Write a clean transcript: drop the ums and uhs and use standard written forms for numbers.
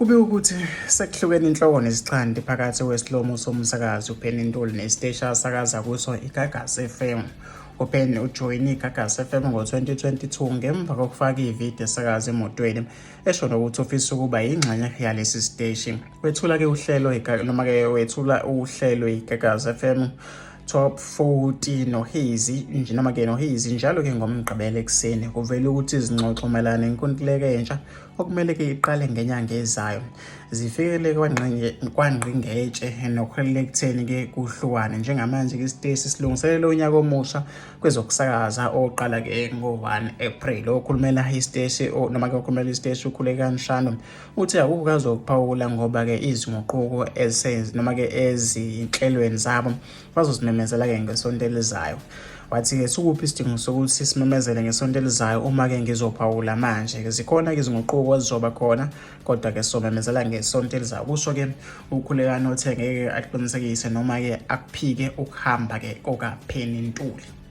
Kube ukuthi sekuhlukene inhloko nezichandi phakathi kwesilomo somsakazi uPenny Ntuli nesiteshi asakaza kuso iGagasi FM. UPenny ujoyine iGagasi FM ngo-2022 ngemva kokufaka ividiyo esakaza emotweni esho nokuthi ufisa ukuba yingxenye yalesi siteshi. Wethula-ke uhlelo uhlelo iGagasi FM Top 40 noHizi noHizi njalo-ke ngomgqibelo ekuseni kuvele ukuthi izingxoxo mayelana nenkontileka entsha okumele-ke iqale ngenyanga ezayo zifikele kwangqingetshe nokuholela ekutheni-ke kuhlukane. Njengamanje-ke isiteshi silungiselela unyaka omusha kwezokusakaza oqala-ke ngo-1 April. Okhulumela isiteshi okhulumela isiteshi uKhuleka Nshando uthi akukho kazokuphawula ngoba-ke izinguquko ezinhlelweni zabo bazozimemezela-ke ngesonto elizayo. Wathi-ke sikuphi isidingo sokuthi simemezele ngesonto elizayo uma-ke ngizophawula manje. Zikhona-ke izinguquko ezizoba khona kodwa-ke somemezela ngesonto elizayo. Kusho-ke uKhuleka othe ngeke aqinisekise noma-ke akuphike ukuhamba-ke okaPenny Ntuli.